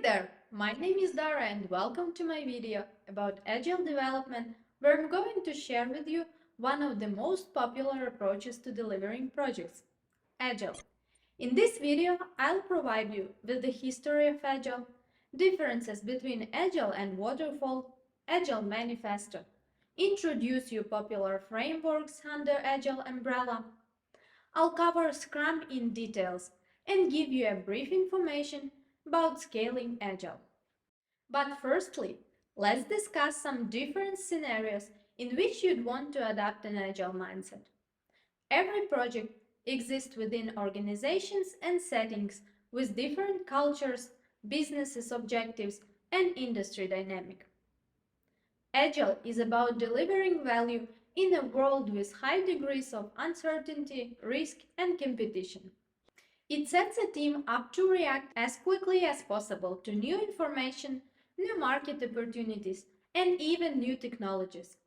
there, my name is Dara and welcome to my video about Agile Development, where I'm going to share with you one of the most popular approaches to delivering projects, Agile. In this video, I'll provide you with the history of Agile, differences between Agile and Waterfall, Agile Manifesto, introduce you popular frameworks under Agile umbrella. I'll cover Scrum in details and give you a brief information about Scaling Agile. But firstly, let's discuss some different scenarios in which you'd want to adopt an Agile mindset. Every project exists within organizations and settings with different cultures, business objectives, and industry dynamic. Agile is about delivering value in a world with high degrees of uncertainty, risk, and competition. It sets a team up to react as quickly as possible to new information, new market opportunities, and even new technologies.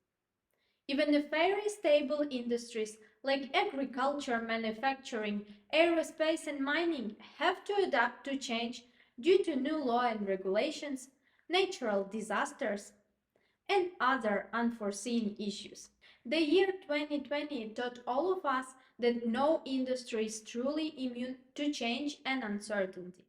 Even the very stable industries like agriculture, manufacturing, aerospace, and mining have to adapt to change due to new law and regulations, natural disasters, and other unforeseen issues. The year 2020 taught all of us that no industry is truly immune to change and uncertainty.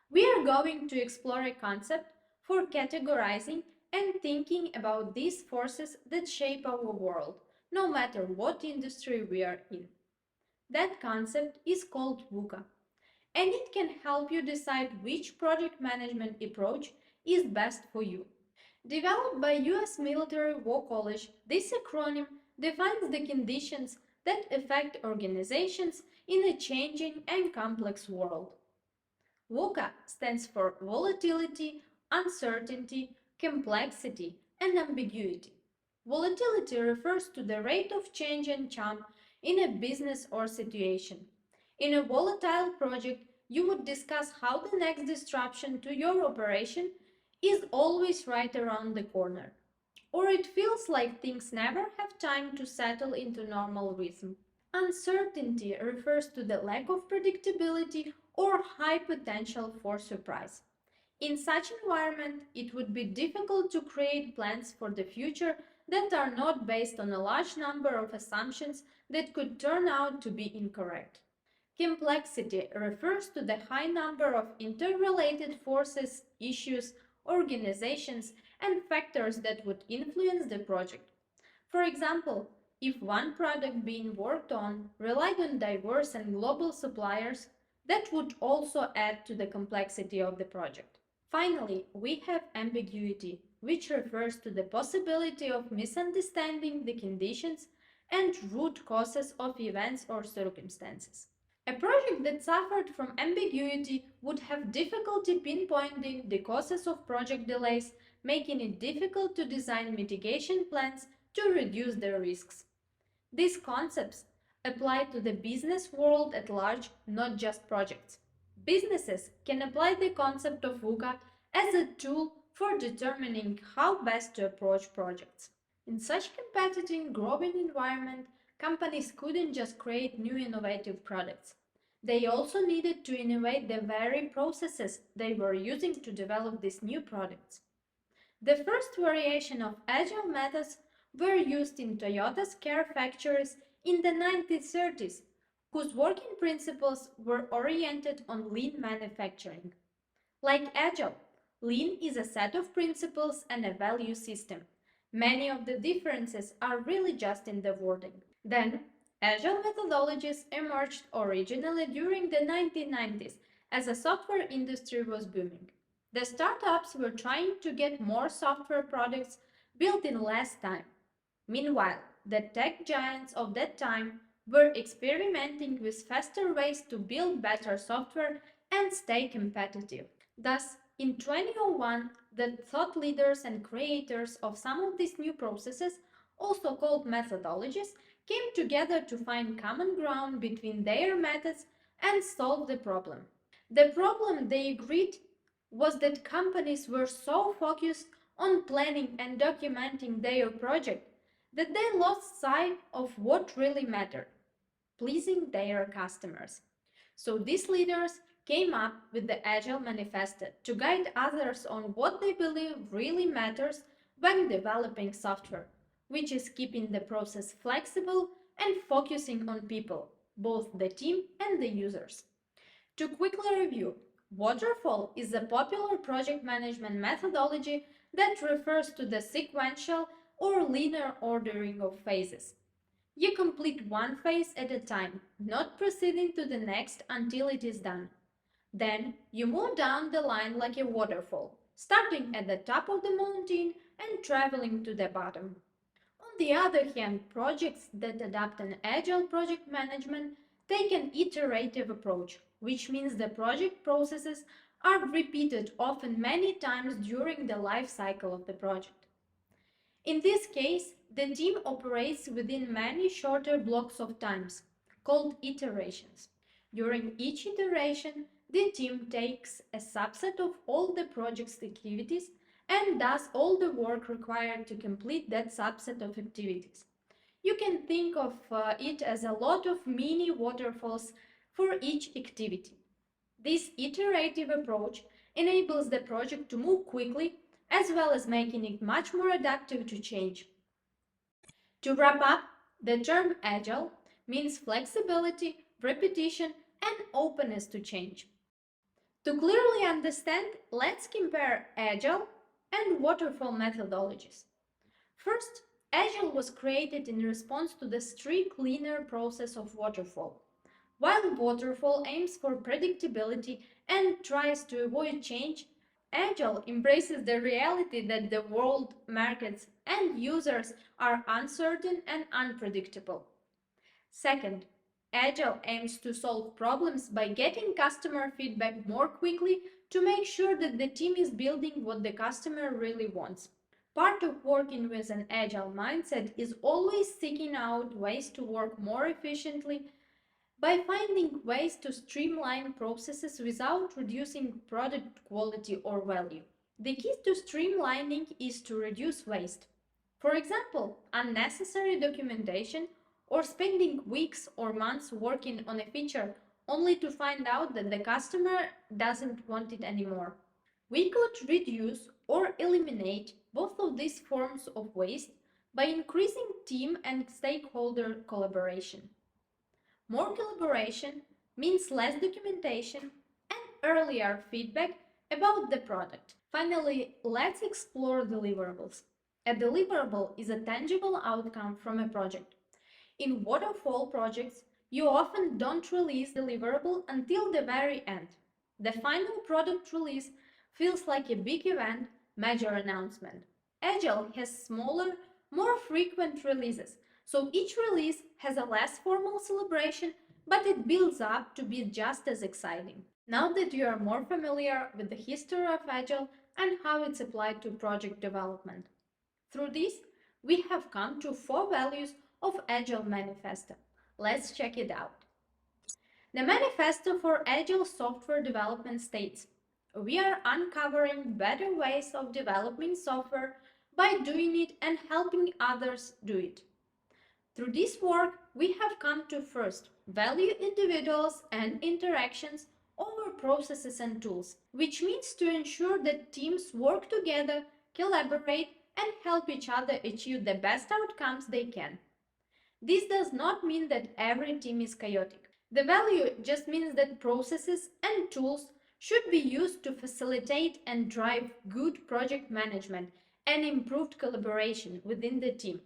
We are going to explore a concept for categorizing and thinking about these forces that shape our world, no matter what industry we are in. That concept is called VUCA, and it can help you decide which project management approach is best for you. Developed by US Military War College, this acronym defines the conditions that affect organizations in a changing and complex world. VUCA stands for volatility, uncertainty, complexity, and ambiguity. Volatility refers to the rate of change and charm in a business or situation. In a volatile project, you would discuss how the next disruption to your operation is always right around the corner, or it feels like things never have time to settle into normal rhythm. Uncertainty refers to the lack of predictability or high potential for surprise. In such environment, it would be difficult to create plans for the future that are not based on a large number of assumptions that could turn out to be incorrect. Complexity refers to the high number of interrelated forces, issues, organizations, and factors that would influence the project. For example, if one product being worked on relied on diverse and global suppliers, that would also add to the complexity of the project. Finally, we have ambiguity, which refers to the possibility of misunderstanding the conditions and root causes of events or circumstances. A project that suffered from ambiguity would have difficulty pinpointing the causes of project delays, making it difficult to design mitigation plans to reduce the risks. These concepts apply to the business world at large, not just projects. Businesses can apply the concept of VUCA as a tool for determining how best to approach projects. In such competitive, growing environment, companies couldn't just create new innovative products. They also needed to innovate the very processes they were using to develop these new products. The first variation of agile methods were used in Toyota's car factories in the 1930s, whose working principles were oriented on lean manufacturing. Like Agile, lean is a set of principles and a value system. Many of the differences are really just in the wording. Then, Agile methodologies emerged originally during the 1990s as the software industry was booming. The startups were trying to get more software products built in less time. Meanwhile, the tech giants of that time were experimenting with faster ways to build better software and stay competitive. Thus, in 2001, the thought leaders and creators of some of these new processes, also called methodologies, came together to find common ground between their methods and solve the problem. The problem, they agreed, was that companies were so focused on planning and documenting their project that they lost sight of what really mattered, pleasing their customers. So these leaders came up with the Agile Manifesto to guide others on what they believe really matters when developing software, which is keeping the process flexible and focusing on people, both the team and the users. To quickly review, waterfall is a popular project management methodology that refers to the sequential or linear ordering of phases. You complete one phase at a time, not proceeding to the next until it is done. Then you move down the line like a waterfall, starting at the top of the mountain and traveling to the bottom. On the other hand, projects that adopt an agile project management take an iterative approach, which means the project processes are repeated often many times during the life cycle of the project. In this case, the team operates within many shorter blocks of times, called iterations. During each iteration, the team takes a subset of all the project's activities and does all the work required to complete that subset of activities. You can think of it as a lot of mini waterfalls for each activity. This iterative approach enables the project to move quickly as well as making it much more adaptive to change. To wrap up, the term agile means flexibility, repetition, and openness to change. To clearly understand, let's compare agile and waterfall methodologies. First, agile was created in response to the strict linear process of waterfall. While waterfall aims for predictability and tries to avoid change, Agile embraces the reality that the world, markets, and users are uncertain and unpredictable. Second, Agile aims to solve problems by getting customer feedback more quickly to make sure that the team is building what the customer really wants. Part of working with an agile mindset is always seeking out ways to work more efficiently by finding ways to streamline processes without reducing product quality or value. The key to streamlining is to reduce waste. For example, unnecessary documentation or spending weeks or months working on a feature only to find out that the customer doesn't want it anymore. We could reduce or eliminate both of these forms of waste by increasing team and stakeholder collaboration. More collaboration means less documentation and earlier feedback about the product. Finally, let's explore deliverables. A deliverable is a tangible outcome from a project. In waterfall projects, you often don't release deliverable until the very end. The final product release feels like a big event, major announcement. Agile has smaller, more frequent releases, so each release has a less formal celebration, but it builds up to be just as exciting. Now that you are more familiar with the history of Agile and how it's applied to project development, through this, we have come to 4 values of Agile Manifesto. Let's check it out. The Manifesto for Agile Software Development states, we are uncovering better ways of developing software by doing it and helping others do it. Through this work, we have come to first value individuals and interactions over processes and tools, which means to ensure that teams work together, collaborate, and help each other achieve the best outcomes they can. This does not mean that every team is chaotic. The value just means that processes and tools should be used to facilitate and drive good project management and improved collaboration within the team,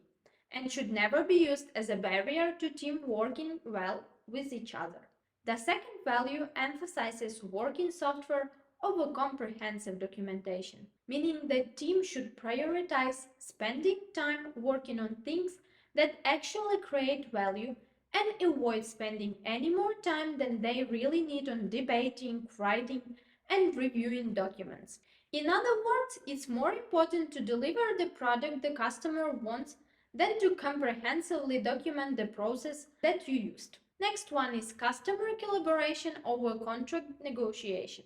and should never be used as a barrier to team working well with each other. The second value emphasizes working software over comprehensive documentation, meaning that team should prioritize spending time working on things that actually create value and avoid spending any more time than they really need on debating, writing, and reviewing documents. In other words, it's more important to deliver the product the customer wants than to comprehensively document the process that you used. Next one is customer collaboration over contract negotiation.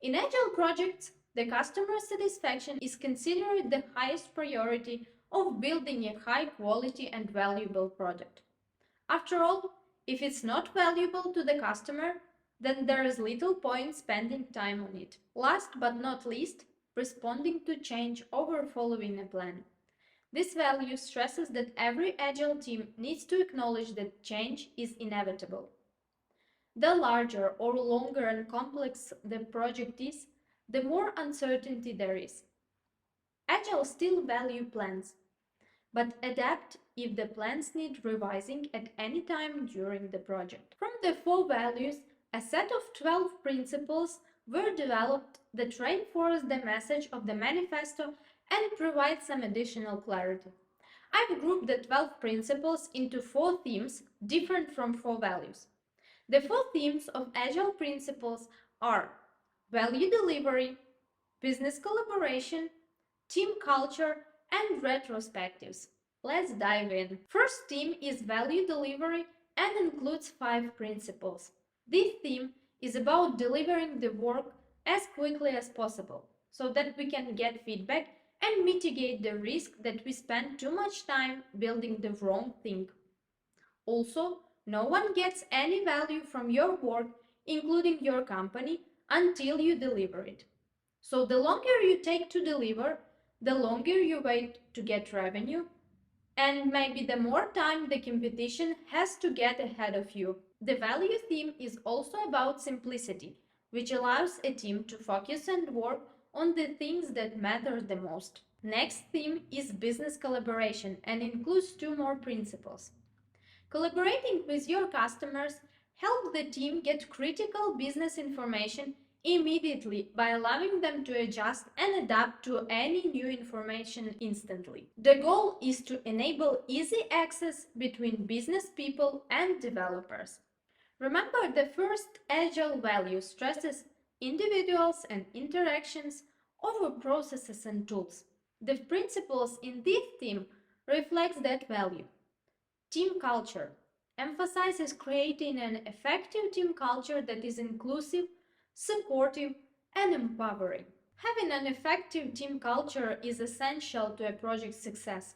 In agile projects, the customer satisfaction is considered the highest priority of building a high quality and valuable product. After all, if it's not valuable to the customer, then there is little point spending time on it. Last but not least, responding to change over following a plan. This value stresses that every agile team needs to acknowledge that change is inevitable. The larger or longer and complex the project is, the more uncertainty there is. Agile still value plans, but adapt if the plans need revising at any time during the project. From the four values, a set of 12 principles were developed that reinforce the message of the manifesto and provide some additional clarity. I've grouped the 12 principles into four themes different from four values. The four themes of Agile principles are value delivery, business collaboration, team culture, and retrospectives. Let's dive in. First theme is value delivery and includes 5 principles. This theme is about delivering the work as quickly as possible so that we can get feedback and mitigate the risk that we spend too much time building the wrong thing. Also, no one gets any value from your work, including your company, until you deliver it. So the longer you take to deliver, the longer you wait to get revenue, and maybe the more time the competition has to get ahead of you. The value theme is also about simplicity, which allows a team to focus and work on the things that matter the most. Next theme is business collaboration and includes 2 more principles. Collaborating with your customers helps the team get critical business information immediately by allowing them to adjust and adapt to any new information instantly. The goal is to enable easy access between business people and developers. Remember, the first Agile value stresses individuals and interactions over processes and tools. The principles in this theme reflect that value. Team culture emphasizes creating an effective team culture that is inclusive, supportive, and empowering. Having an effective team culture is essential to a project's success,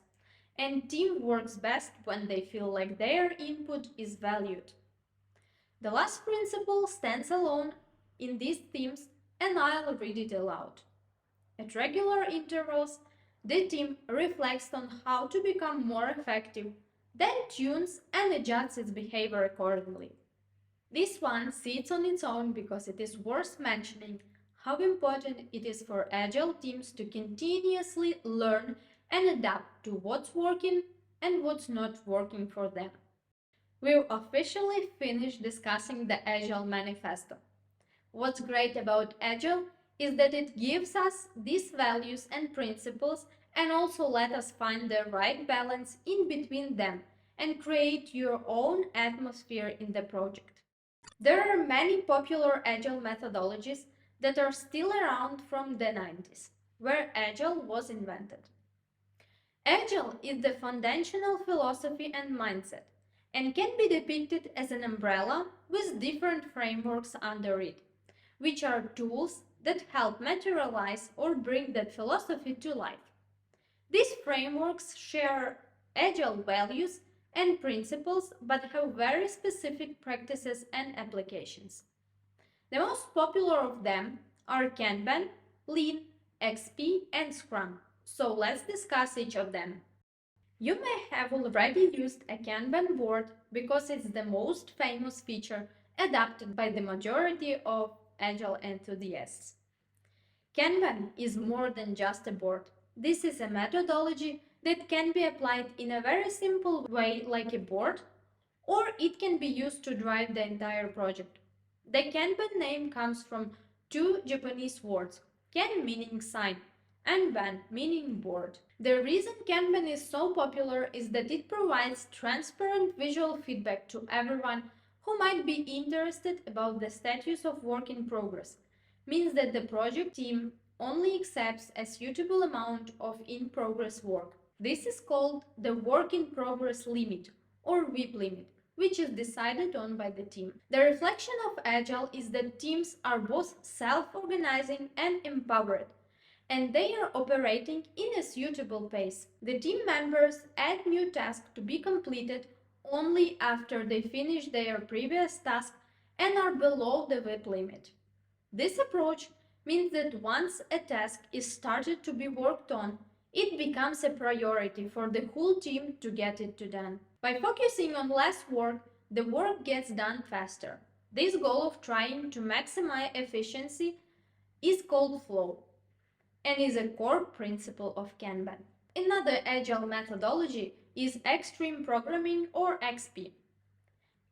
and team works best when they feel like their input is valued. The last principle stands alone in these themes, and I'll read it aloud. At regular intervals, the team reflects on how to become more effective, then tunes and adjusts its behavior accordingly. This one sits on its own because it is worth mentioning how important it is for agile teams to continuously learn and adapt to what's working and what's not working for them. We've officially finished discussing the Agile Manifesto. What's great about Agile is that it gives us these values and principles and also let us find the right balance in between them and create your own atmosphere in the project. There are many popular Agile methodologies that are still around from the 90s, where Agile was invented. Agile is the foundational philosophy and mindset and can be depicted as an umbrella with different frameworks under it, which are tools that help materialize or bring that philosophy to life. These frameworks share agile values and principles but have very specific practices and applications. The most popular of them are Kanban, Lean, XP, and Scrum. So let's discuss each of them. You may have already used a Kanban board because it's the most famous feature adopted by the majority of Agile enthusiasts. Kanban is more than just a board. This is a methodology that can be applied in a very simple way like a board, or it can be used to drive the entire project. The Kanban name comes from 2 Japanese words, Ken meaning sign and Ban meaning board. The reason Kanban is so popular is that it provides transparent visual feedback to everyone who might be interested about the status of work in progress. Means that the project team only accepts a suitable amount of in-progress work. This is called the work in progress limit or WIP limit, which is decided on by the team. The reflection of Agile is that teams are both self-organizing and empowered, and they are operating in a suitable pace. The team members add new tasks to be completed only after they finish their previous task and are below the WIP limit. This approach means that once a task is started to be worked on, it becomes a priority for the whole team to get it done. By focusing on less work, the work gets done faster. This goal of trying to maximize efficiency is called flow and is a core principle of Kanban. Another agile methodology is extreme programming or XP.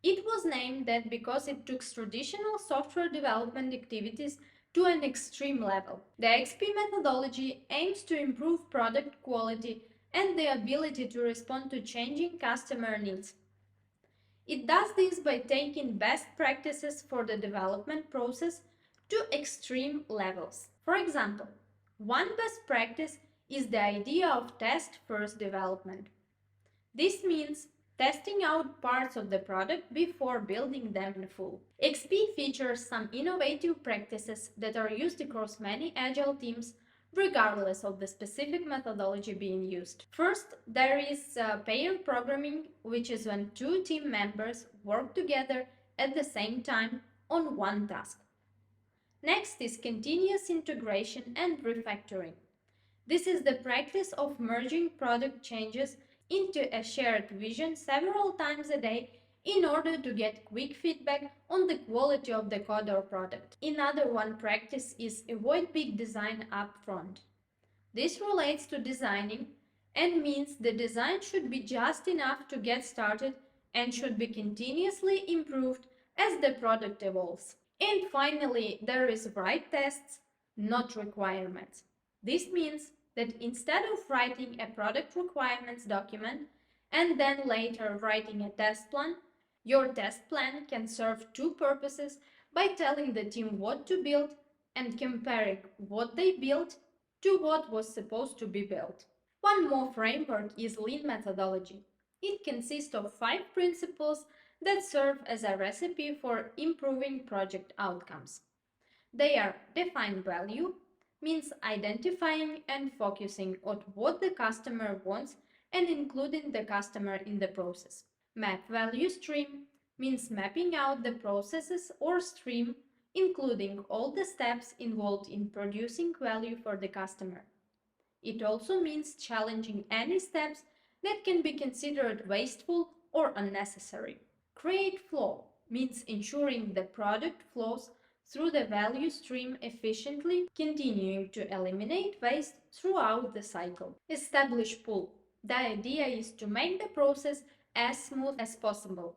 It was named that because it took traditional software development activities to an extreme level. The XP methodology aims to improve product quality and the ability to respond to changing customer needs. It does this by taking best practices for the development process to extreme levels. For example, one best practice is the idea of test-first development. This means testing out parts of the product before building them in full. XP features some innovative practices that are used across many agile teams regardless of the specific methodology being used. First, there is pair programming, which is when two team members work together at the same time on one task. Next is continuous integration and refactoring. This is the practice of merging product changes into a shared vision several times a day in order to get quick feedback on the quality of the code or product. Another one practice is avoid big design upfront. This relates to designing and means the design should be just enough to get started and should be continuously improved as the product evolves. And finally, there is write tests, not requirements. This means that instead of writing a product requirements document and then later writing a test plan, your test plan can serve two purposes by telling the team what to build and comparing what they built to what was supposed to be built. One more framework is Lean methodology. It consists of 5 principles that serve as a recipe for improving project outcomes. They are define value, means identifying and focusing on what the customer wants and including the customer in the process. Map value stream means mapping out the processes or stream, including all the steps involved in producing value for the customer. It also means challenging any steps that can be considered wasteful or unnecessary. Create flow means ensuring the product flows through the value stream efficiently, continuing to eliminate waste throughout the cycle. Establish pull. The idea is to make the process as smooth as possible,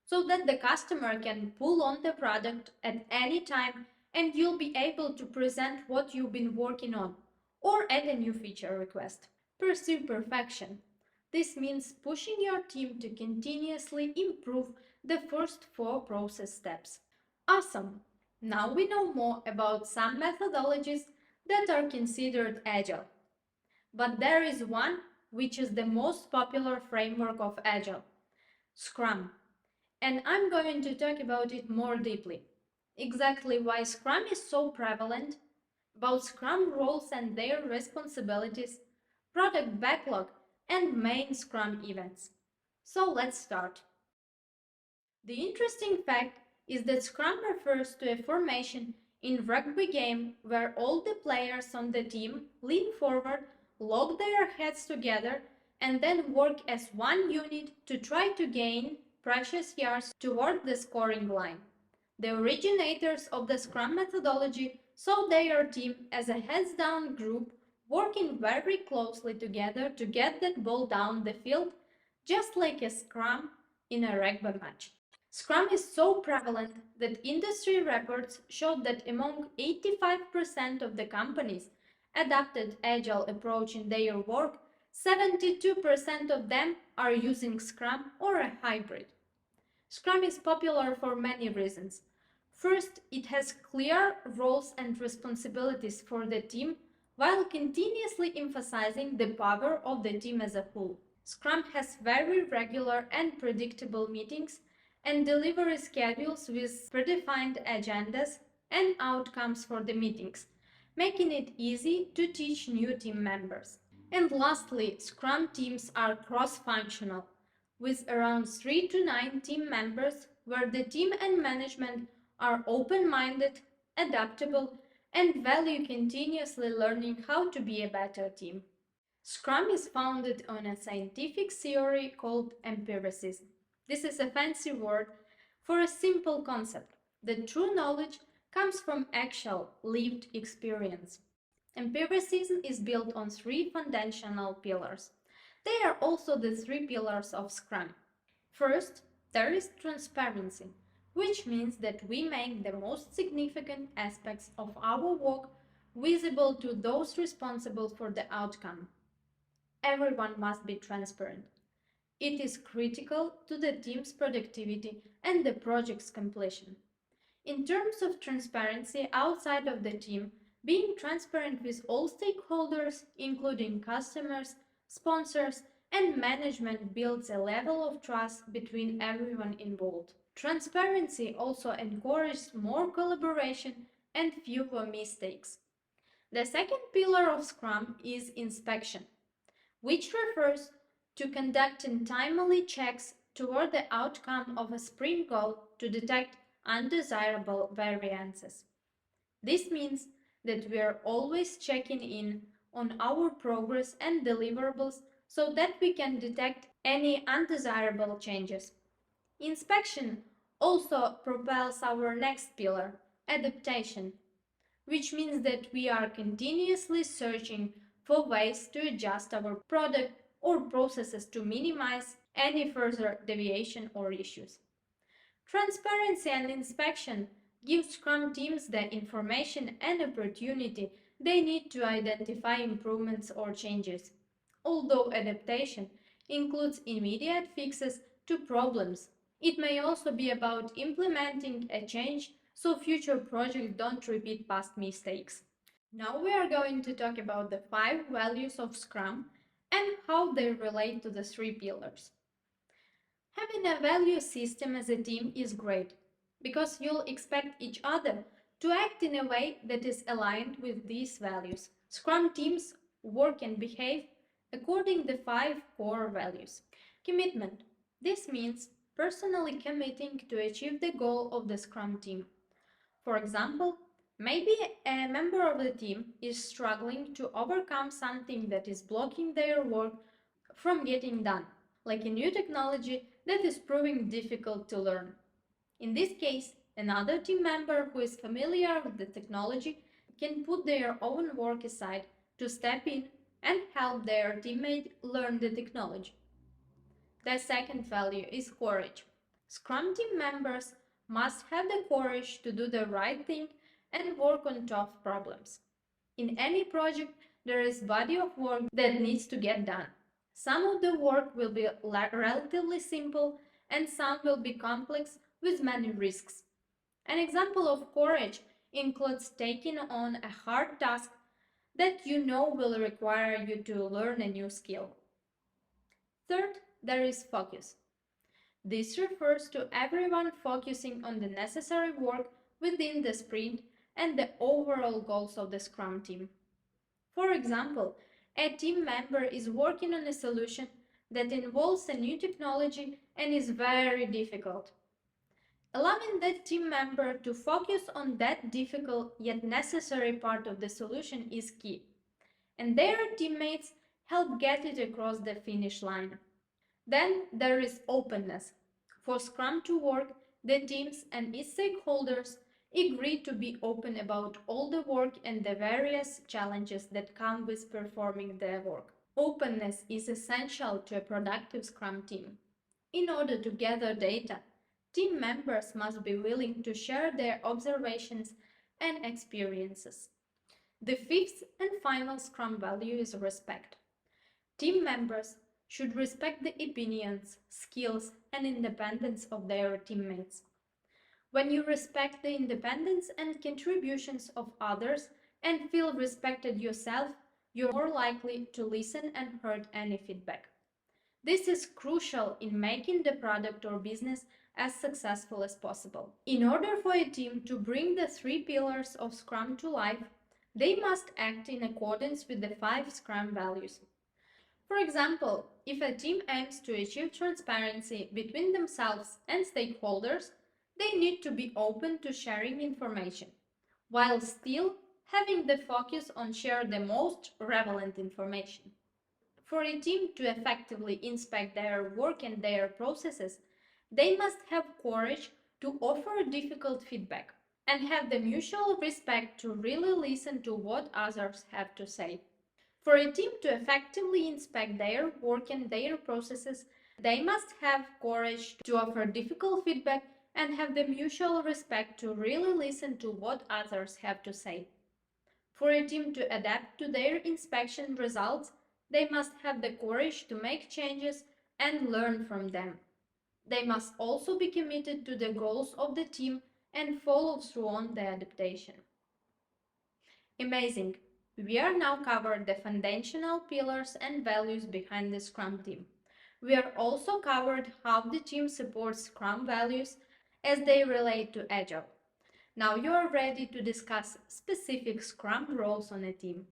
so that the customer can pull on the product at any time and you'll be able to present what you've been working on or add a new feature request. Pursue perfection. This means pushing your team to continuously improve the first 4 process steps. Awesome! Now we know more about some methodologies that are considered agile. But there is one which is the most popular framework of Agile, Scrum. And I'm going to talk about it more deeply. Exactly why Scrum is so prevalent, about Scrum roles and their responsibilities, product backlog, and main Scrum events. So let's start. The interesting fact is that Scrum refers to a formation in rugby game where all the players on the team lean forward, lock their heads together, and then work as one unit to try to gain precious yards toward the scoring line. The originators of the Scrum methodology saw their team as a heads-down group working very closely together to get that ball down the field, just like a scrum in a rugby match. Scrum is so prevalent that industry reports showed that among 85% of the companies adopted Agile approach in their work, 72% of them are using Scrum or a hybrid. Scrum is popular for many reasons. First, it has clear roles and responsibilities for the team while continuously emphasizing the power of the team as a whole. Scrum has very regular and predictable meetings and delivery schedules with predefined agendas and outcomes for the meetings, making it easy to teach new team members. And lastly, Scrum teams are cross-functional, with around 3 to 9 team members where the team and management are open-minded, adaptable, and value continuously learning how to be a better team. Scrum is founded on a scientific theory called empiricism. This is a fancy word for a simple concept that true knowledge comes from actual lived experience. Empiricism is built on three foundational pillars. They are also the three pillars of Scrum. First, there is transparency, which means that we make the most significant aspects of our work visible to those responsible for the outcome. Everyone must be transparent. It is critical to the team's productivity and the project's completion. In terms of transparency outside of the team, being transparent with all stakeholders, including customers, sponsors, and management, builds a level of trust between everyone involved. Transparency also encourages more collaboration and fewer mistakes. The second pillar of Scrum is inspection, which refers to conducting timely checks toward the outcome of a sprint goal to detect undesirable variances. This means that we are always checking in on our progress and deliverables so that we can detect any undesirable changes. Inspection also propels our next pillar, adaptation, which means that we are continuously searching for ways to adjust our product or processes to minimize any further deviation or issues. Transparency and inspection give Scrum teams the information and opportunity they need to identify improvements or changes. Although adaptation includes immediate fixes to problems, it may also be about implementing a change so future projects don't repeat past mistakes. Now we are going to talk about the 5 values of Scrum and how they relate to the 3 pillars. Having a value system as a team is great because you'll expect each other to act in a way that is aligned with these values. Scrum teams work and behave according to the 5 core values. Commitment. This means personally committing to achieve the goal of the Scrum team. For example, maybe a member of the team is struggling to overcome something that is blocking their work from getting done, like a new technology that is proving difficult to learn. In this case, another team member who is familiar with the technology can put their own work aside to step in and help their teammate learn the technology. The second value is courage. Scrum team members must have the courage to do the right thing and work on tough problems. In any project, there is a body of work that needs to get done. Some of the work will be relatively simple and some will be complex with many risks. An example of courage includes taking on a hard task that you know will require you to learn a new skill. Third, there is focus. This refers to everyone focusing on the necessary work within the sprint and the overall goals of the Scrum team. For example, a team member is working on a solution that involves a new technology and is very difficult. Allowing that team member to focus on that difficult yet necessary part of the solution is key, and their teammates help get it across the finish line. Then there is openness. For Scrum to work, the teams and its stakeholders agree to be open about all the work and the various challenges that come with performing their work. Openness is essential to a productive Scrum team. In order to gather data, team members must be willing to share their observations and experiences. The fifth and final Scrum value is respect. Team members should respect the opinions, skills, and independence of their teammates. When you respect the independence and contributions of others and feel respected yourself, you're more likely to listen and hear any feedback. This is crucial in making the product or business as successful as possible. In order for a team to bring the 3 pillars of Scrum to life, they must act in accordance with the 5 Scrum values. For example, if a team aims to achieve transparency between themselves and stakeholders, they need to be open to sharing information, while still having the focus on share the most relevant information. For a team to effectively inspect their work and their processes, they must have courage to offer difficult feedback and have the mutual respect to really listen to what others have to say. For a team to effectively inspect their work and their processes, they must have courage to offer difficult feedback and have the mutual respect to really listen to what others have to say. For a team to adapt to their inspection results, they must have the courage to make changes and learn from them. They must also be committed to the goals of the team and follow through on the adaptation. Amazing! We are now covered the foundational pillars and values behind the Scrum team. We are also covered how the team supports Scrum values as they relate to Agile. Now you are ready to discuss specific Scrum roles on a team.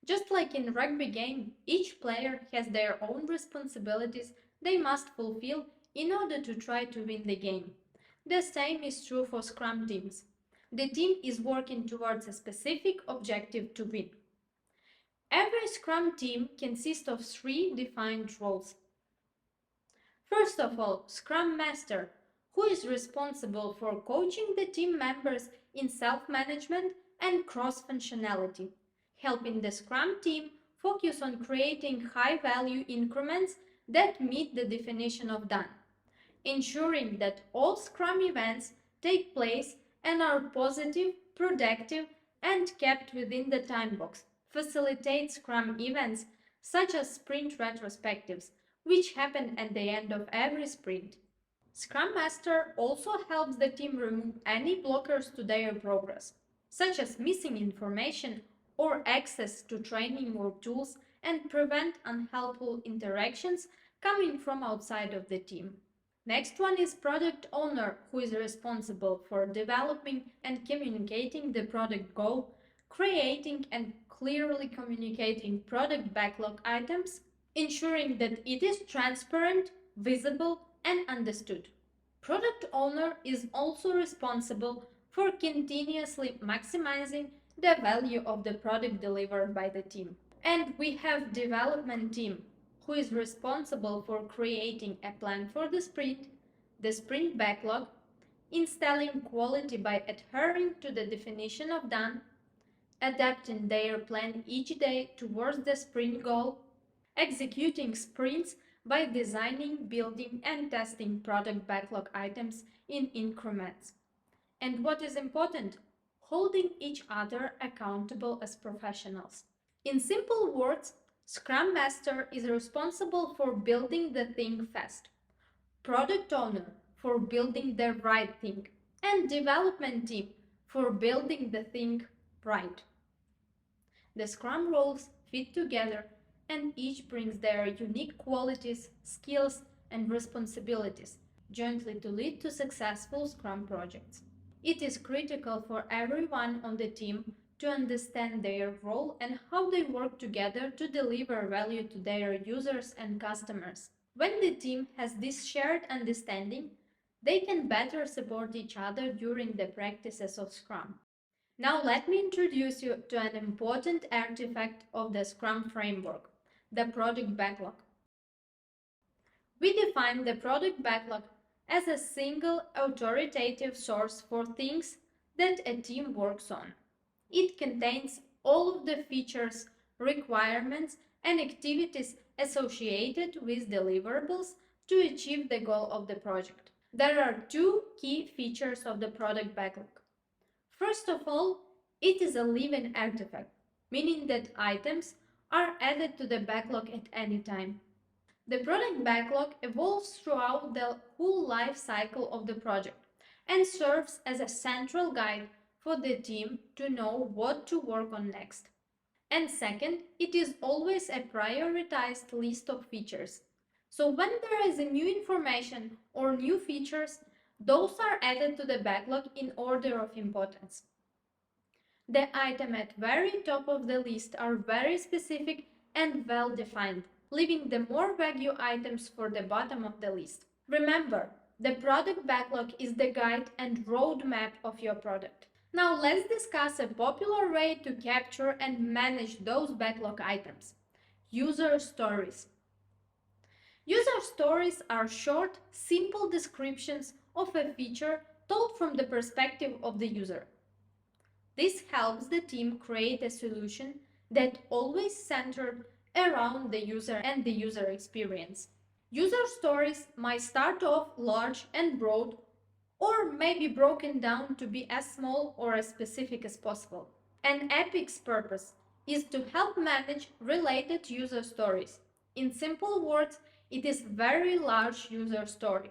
Just like in rugby game, each player has their own responsibilities they must fulfill in order to try to win the game. The same is true for Scrum teams. The team is working towards a specific objective to win. Every Scrum team consists of three defined roles. First of all, Scrum Master, who is responsible for coaching the team members in self-management and cross-functionality, helping the Scrum team focus on creating high-value increments that meet the definition of done, ensuring that all Scrum events take place and are positive, productive, and kept within the time box, facilitate Scrum events such as sprint retrospectives, which happen at the end of every sprint. Scrum Master also helps the team remove any blockers to their progress, such as missing information or access to training or tools, and prevent unhelpful interactions coming from outside of the team. Next one is Product Owner, who is responsible for developing and communicating the product goal, creating and clearly communicating product backlog items, ensuring that it is transparent, visible, and understood. Product Owner is also responsible for continuously maximizing the value of the product delivered by the team. And we have Development Team, who is responsible for creating a plan for the sprint backlog, installing quality by adhering to the definition of done, adapting their plan each day towards the sprint goal, executing sprints by designing, building, and testing product backlog items in increments. And what is important, holding each other accountable as professionals. In simple words, Scrum Master is responsible for building the thing fast, Product Owner for building the right thing, and Development Team for building the thing right. The Scrum roles fit together and each brings their unique qualities, skills, and responsibilities jointly to lead to successful Scrum projects. It is critical for everyone on the team to understand their role and how they work together to deliver value to their users and customers. When the team has this shared understanding, they can better support each other during the practices of Scrum. Now let me introduce you to an important artifact of the Scrum framework, the product backlog. We define the product backlog as a single authoritative source for things that a team works on. It contains all of the features, requirements, and activities associated with deliverables to achieve the goal of the project. There are two key features of the product backlog. First of all, it is a living artifact, meaning that items are added to the backlog at any time. The product backlog evolves throughout the whole life cycle of the project and serves as a central guide for the team to know what to work on next. And second, it is always a prioritized list of features. So when there is a new information or new features, those are added to the backlog in order of importance. The items at very top of the list are very specific and well defined, leaving the more vague items for the bottom of the list. Remember, the product backlog is the guide and roadmap of your product. Now let's discuss a popular way to capture and manage those backlog items. User stories. User stories are short, simple descriptions of a feature told from the perspective of the user. This helps the team create a solution that always centered around the user and the user experience. User stories might start off large and broad, or may be broken down to be as small or as specific as possible. An epic's purpose is to help manage related user stories. In simple words, it is a very large user story,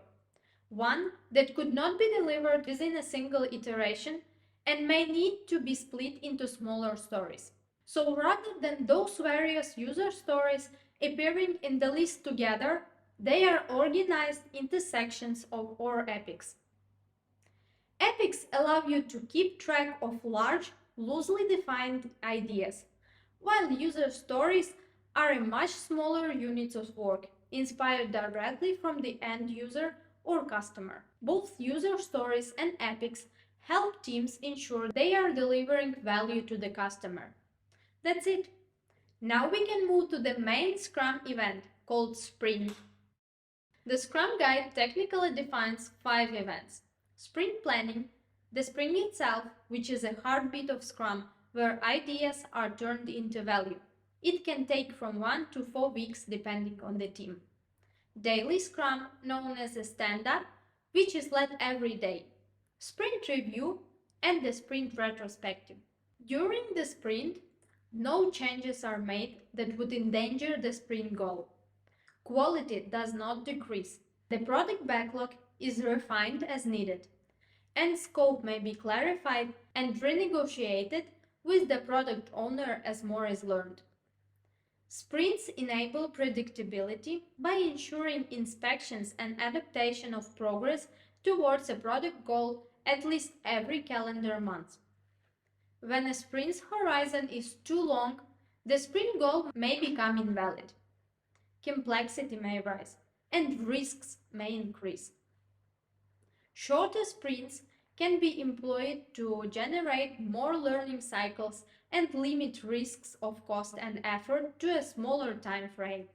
one that could not be delivered within a single iteration and may need to be split into smaller stories. So rather than those various user stories appearing in the list together, they are organized into sections or epics. Epics allow you to keep track of large, loosely defined ideas, while user stories are a much smaller units of work, inspired directly from the end user or customer. Both user stories and epics help teams ensure they are delivering value to the customer. That's it. Now we can move to the main Scrum event called Sprint. The Scrum Guide technically defines 5 events. Sprint planning, the sprint itself, which is a heartbeat of Scrum, where ideas are turned into value. It can take from 1 to 4 weeks depending on the team. Daily Scrum, known as a stand-up, which is led every day. Sprint review and the sprint retrospective. During the sprint, no changes are made that would endanger the sprint goal. Quality does not decrease. The product backlog is refined as needed, and scope may be clarified and renegotiated with the product owner as more is learned. Sprints enable predictability by ensuring inspections and adaptation of progress towards a product goal at least every calendar month. When a sprint's horizon is too long, the sprint goal may become invalid. Complexity may rise, and risks may increase. Shorter sprints can be employed to generate more learning cycles and limit risks of cost and effort to a smaller time frame.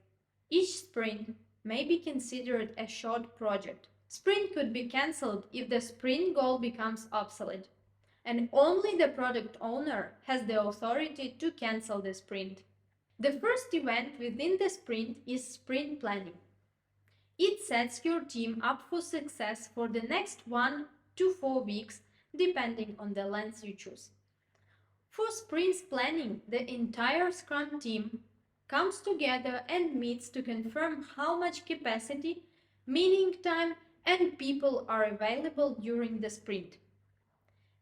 Each sprint may be considered a short project. Sprint could be cancelled if the sprint goal becomes obsolete, and only the product owner has the authority to cancel the sprint. The first event within the sprint is sprint planning. It sets your team up for success for the next 1 to 4 weeks, depending on the length you choose. For sprints planning, the entire Scrum team comes together and meets to confirm how much capacity, meaning time, and people are available during the sprint.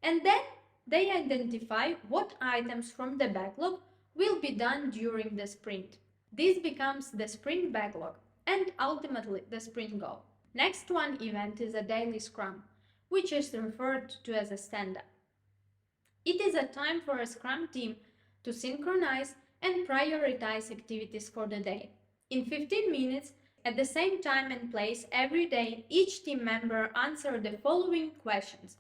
And then they identify what items from the backlog will be done during the sprint. This becomes the sprint backlog and ultimately the sprint goal. Next one event is a daily Scrum, which is referred to as a stand-up. It is a time for a Scrum team to synchronize and prioritize activities for the day. In 15 minutes, at the same time and place every day, each team member answers the following questions.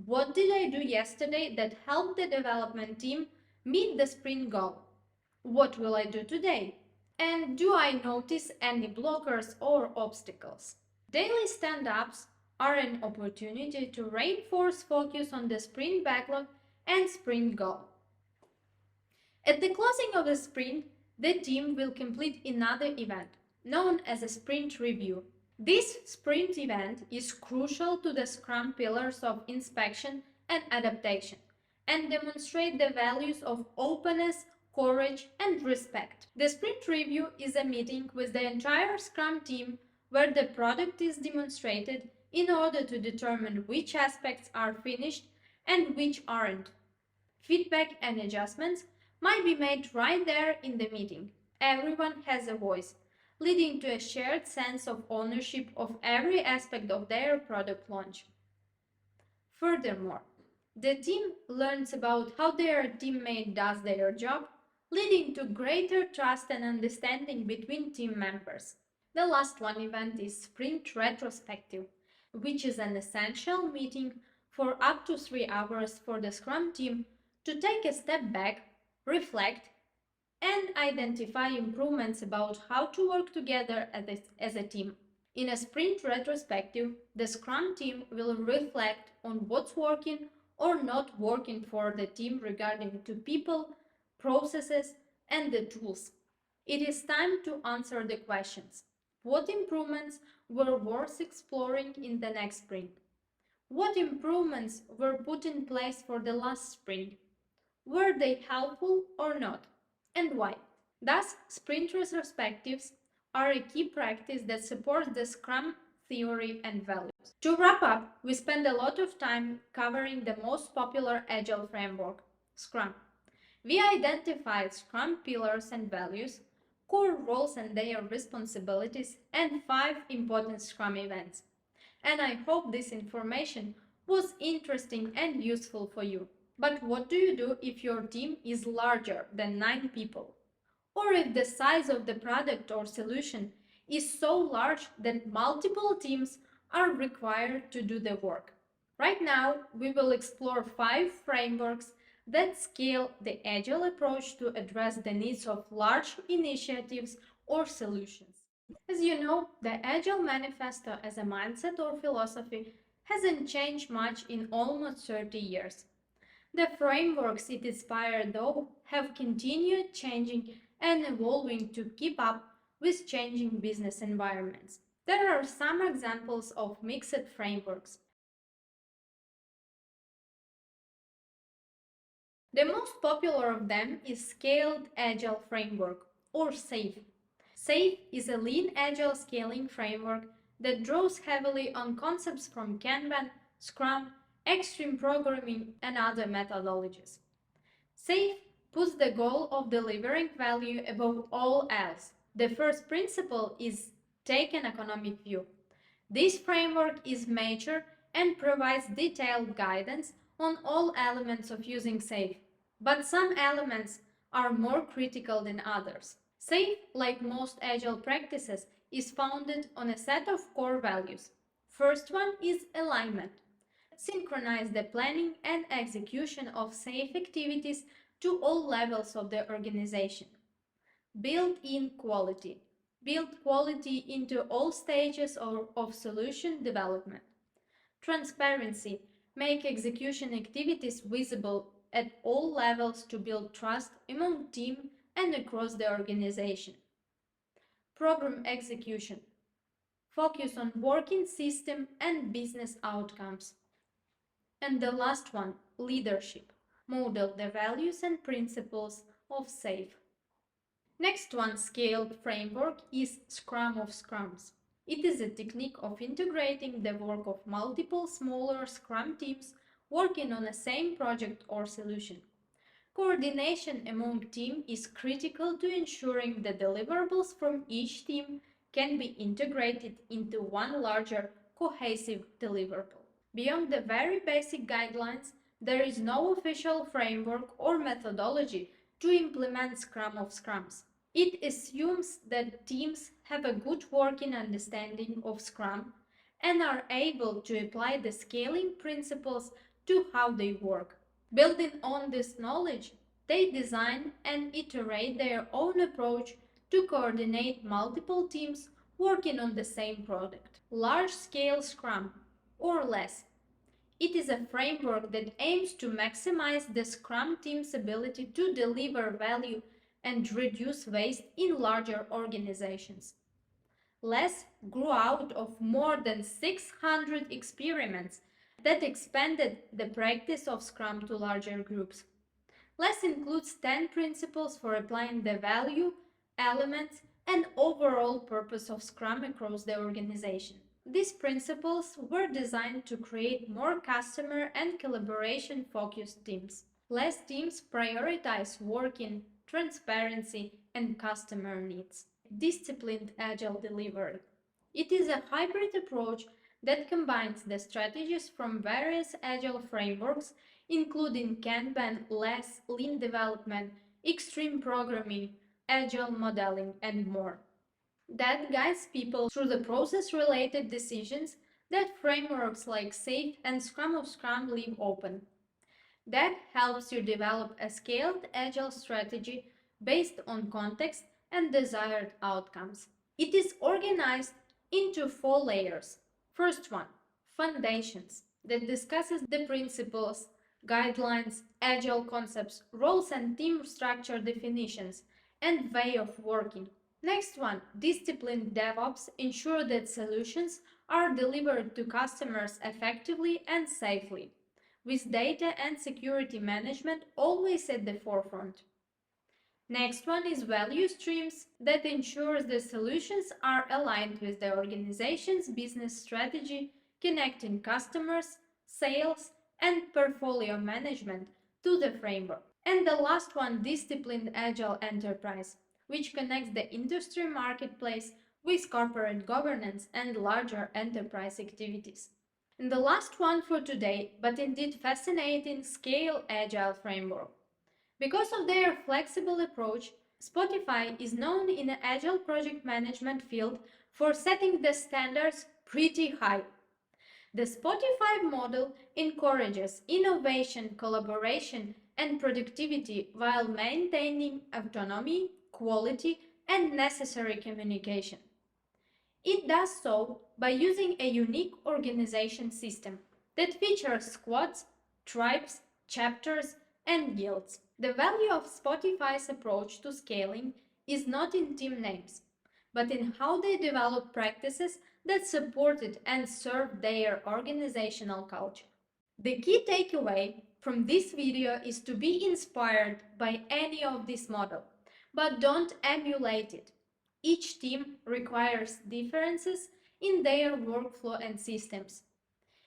What did I do yesterday that helped the development team meet the sprint goal? What will I do today? And do I notice any blockers or obstacles? Daily stand-ups are an opportunity to reinforce focus on the sprint backlog and sprint goal. At the closing of the sprint, the team will complete another event, known as a sprint review. This sprint event is crucial to the Scrum pillars of inspection and adaptation, and demonstrate the values of openness, courage, and respect. The sprint review is a meeting with the entire Scrum team where the product is demonstrated in order to determine which aspects are finished and which aren't. Feedback and adjustments might be made right there in the meeting. Everyone has a voice, leading to a shared sense of ownership of every aspect of their product launch. Furthermore, the team learns about how their teammate does their job, leading to greater trust and understanding between team members. The last one event is Sprint Retrospective, which is an essential meeting for up to 3 hours for the Scrum team to take a step back, reflect, and identify improvements about how to work together as a team. In a sprint retrospective, the Scrum team will reflect on what's working or not working for the team regarding to people, processes, and the tools. It is time to answer the questions. What improvements were worth exploring in the next sprint? What improvements were put in place for the last sprint? Were they helpful or not? And why? Thus, sprint retrospectives are a key practice that supports the Scrum theory and values. To wrap up, we spend a lot of time covering the most popular Agile framework, Scrum. We identified Scrum pillars and values, core roles and their responsibilities, and 5 important Scrum events. And I hope this information was interesting and useful for you. But what do you do if your team is larger than 9 people? Or if the size of the product or solution is so large that multiple teams are required to do the work? Right now, we will explore 5 frameworks that scale the Agile approach to address the needs of large initiatives or solutions. As you know, the Agile Manifesto as a mindset or philosophy hasn't changed much in almost 30 years. The frameworks it inspired, though, have continued changing and evolving to keep up with changing business environments. There are some examples of mixed frameworks. The most popular of them is Scaled Agile Framework, or SAFe. SAFe is a lean agile scaling framework that draws heavily on concepts from Kanban, Scrum, extreme programming, and other methodologies. SAFe puts the goal of delivering value above all else. The first principle is take an economic view. This framework is mature and provides detailed guidance on all elements of using SAFe, but some elements are more critical than others. SAFe, like most agile practices, is founded on a set of core values. First one is alignment. Synchronize the planning and execution of SAFe activities to all levels of the organization. Build in quality. Build quality into all stages of solution development. Transparency. Make execution activities visible at all levels to build trust among team and across the organization. Program execution. Focus on working system and business outcomes. And the last one, leadership. Model the values and principles of SAFe. Next one scaled framework is Scrum of Scrums. It is a technique of integrating the work of multiple smaller Scrum teams working on the same project or solution. Coordination among teams is critical to ensuring the deliverables from each team can be integrated into one larger, cohesive deliverable. Beyond the very basic guidelines, there is no official framework or methodology to implement Scrum of Scrums. It assumes that teams have a good working understanding of Scrum and are able to apply the scaling principles to how they work. Building on this knowledge, they design and iterate their own approach to coordinate multiple teams working on the same product. Large-scale Scrum, or less. It is a framework that aims to maximize the Scrum team's ability to deliver value and reduce waste in larger organizations. LESS grew out of more than 600 experiments that expanded the practice of Scrum to larger groups. LESS includes 10 principles for applying the value, elements, and overall purpose of Scrum across the organization. These principles were designed to create more customer and collaboration-focused teams. LESS teams prioritize working, transparency, and customer needs. Disciplined Agile delivery. It is a hybrid approach that combines the strategies from various Agile frameworks, including Kanban, LESS, Lean development, extreme programming, agile modeling, and more. That guides people through the process-related decisions that frameworks like SAFe and Scrum of Scrum leave open. That helps you develop a scaled agile strategy based on context and desired outcomes. It is organized into four layers. First one, foundations, that discusses the principles, guidelines, agile concepts, roles and team structure definitions, and way of working. Next one, disciplined DevOps ensure that solutions are delivered to customers effectively and safely, with data and security management always at the forefront. Next one is value streams that ensures the solutions are aligned with the organization's business strategy, connecting customers, sales, and portfolio management to the framework. And the last one, disciplined agile enterprise, which connects the industry marketplace with corporate governance and larger enterprise activities. And the last one for today, but indeed fascinating, Scale Agile framework. Because of their flexible approach, Spotify is known in the agile project management field for setting the standards pretty high. The Spotify model encourages innovation, collaboration, and productivity while maintaining autonomy, quality, and necessary communication. It does so by using a unique organization system that features squads, tribes, chapters, and guilds. The value of Spotify's approach to scaling is not in team names, but in how they develop practices that support it and serve their organizational culture. The key takeaway from this video is to be inspired by any of this model, but don't emulate it. Each team requires differences in their workflow and systems.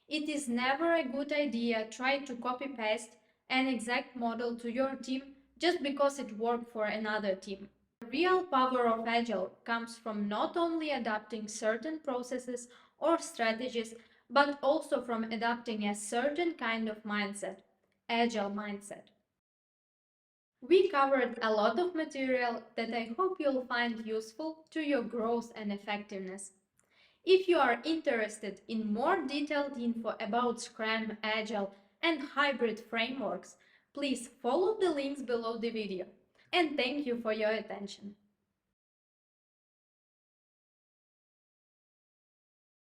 It is never a good idea to try to copy-paste an exact model to your team just because it worked for another team. The real power of Agile comes from not only adapting certain processes or strategies, but also from adopting a certain kind of mindset, Agile mindset. We covered a lot of material that I hope you'll find useful to your growth and effectiveness. If you are interested in more detailed info about Scrum, Agile, and hybrid frameworks, please follow the links below the video. And thank you for your attention.